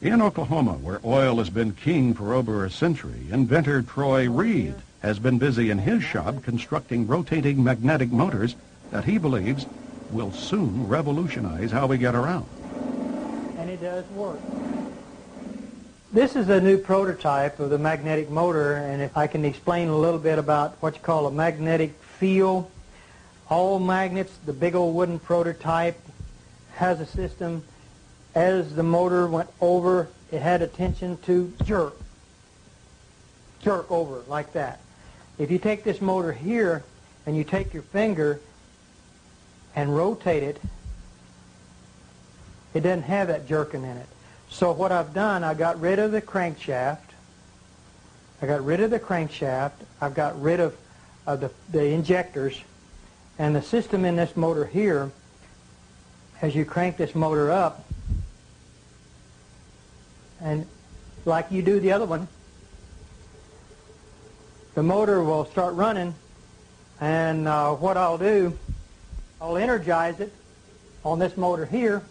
In Oklahoma, where oil has been king for over a century, inventor Troy Reed has been busy in his shop constructing rotating magnetic motors that he believes will soon revolutionize how we get around. And it does work. This is a new prototype of the magnetic motor, and if I can explain a little bit about what you call a magnetic field. All magnets, the big old wooden prototype, has a system. As the motor went over, it had a tension to jerk over like that. If you take this motor here and you take your finger and rotate it, it doesn't have that jerking in it. So what I've done, I got rid of the crankshaft. I've got rid of the injectors, and the system in this motor here, as you crank this motor up, and like you do the other one, the motor will start running, and what I'll do, I'll energize it on this motor here.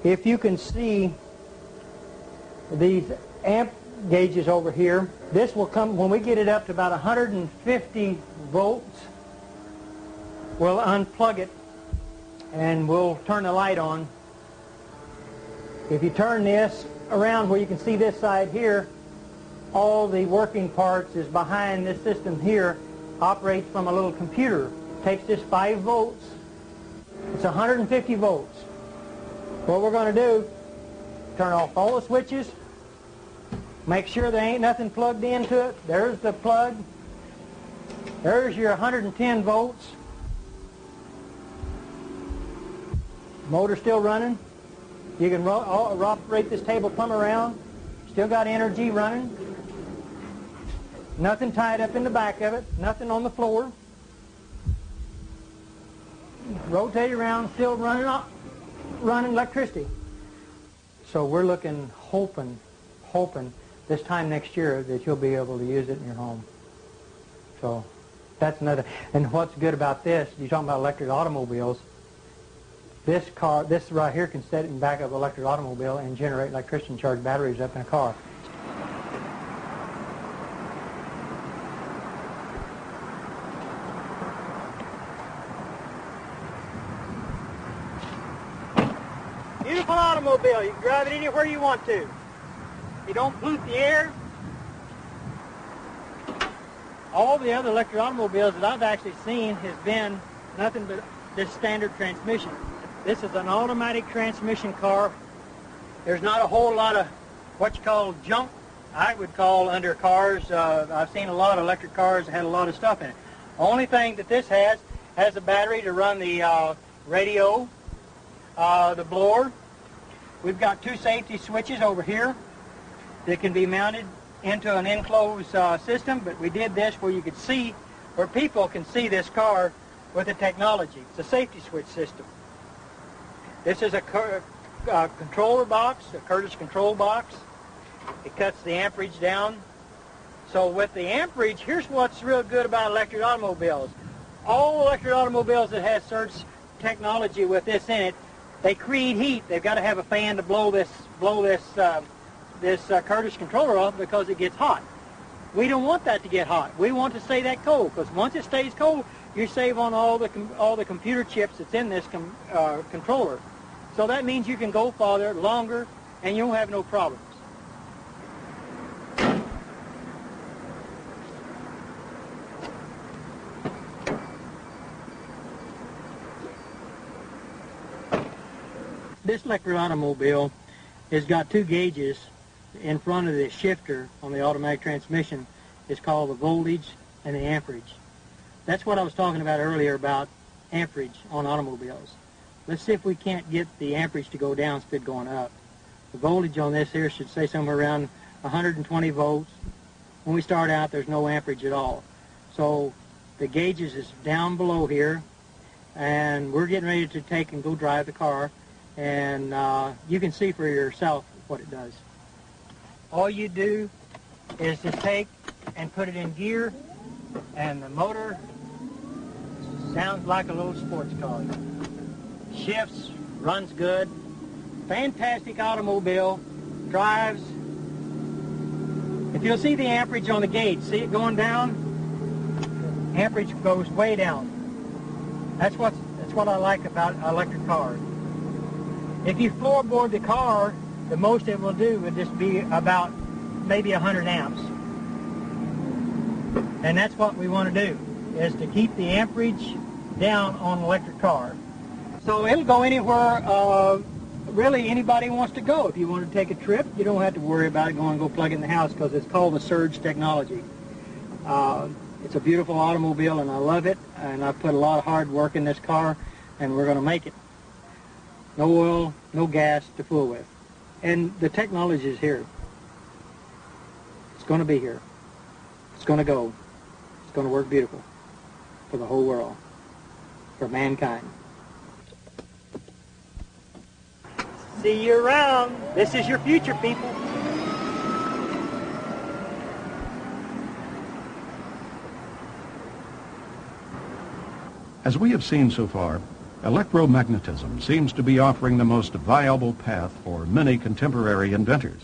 If you can see these amp gauges over here, this will come, when we get it up to about 150 volts, we'll unplug it and we'll turn the light on. If you turn this around where you can see this side here, all the working parts is behind this system here, operates from a little computer. Takes this 5 volts, it's 150 volts. What we're going to do, turn off all the switches, make sure there ain't nothing plugged into it. There's the plug. There's your 110 volts. Motor still running. You can operate this table plumb around. Still got energy running. Nothing tied up in the back of it. Nothing on the floor. Rotate around, still running electricity. So we're looking, hoping this time next year that you'll be able to use it in your home. So that's another. And what's good about this, you're talking about electric automobiles, this right here can set it in the back of an electric automobile and generate electricity and charge batteries up in a car. Beautiful automobile. You can drive it anywhere you want to. You don't pollute the air. All the other electric automobiles that I've actually seen has been nothing but this standard transmission. This is an automatic transmission car. There's not a whole lot of what you call junk, I would call, under cars. I've seen a lot of electric cars that had a lot of stuff in it. Only thing that this has a battery to run the radio, the blower. We've got 2 safety switches over here that can be mounted into an enclosed system, but we did this where you could see, where people can see this car with the technology. It's a safety switch system. This is a controller box, a Curtis control box. It cuts the amperage down. So with the amperage, here's what's real good about electric automobiles. All electric automobiles that have surge technology with this in it, they create heat. They've got to have a fan to blow this Curtis controller off because it gets hot. We don't want that to get hot. We want to stay that cold, because once it stays cold, you save on all the computer chips that's in this controller. So that means you can go farther, longer, and you won't have no problems. This electric automobile has got 2 gauges in front of the shifter on the automatic transmission. It's called the voltage and the amperage. That's what I was talking about earlier about amperage on automobiles. Let's see if we can't get the amperage to go down instead of going up. The voltage on this here should say somewhere around 120 volts. When we start out, there's no amperage at all. So the gauges is down below here, and we're getting ready to take and go drive the car, and you can see for yourself what it does. All you do is to take and put it in gear, and the motor sounds like a little sports car. Shifts runs good, fantastic automobile, drives. If you'll see the amperage on the gauge, see it going down? Amperage goes way down. That's what I like about electric cars. If you floorboard the car, the most it will do would just be about maybe 100 amps. And that's what we want to do, is to keep the amperage down on an electric car. So it'll go anywhere really anybody wants to go. If you want to take a trip, you don't have to worry about it going to go plug it in the house, because it's called the surge technology. It's a beautiful automobile, and I love it, and I've put a lot of hard work in this car, and we're going to make it. No oil, no gas to fool with. And the technology is here. It's going to be here. It's going to go. It's going to work beautiful for the whole world, for mankind. See you around. This is your future, people. As we have seen so far, electromagnetism seems to be offering the most viable path for many contemporary inventors.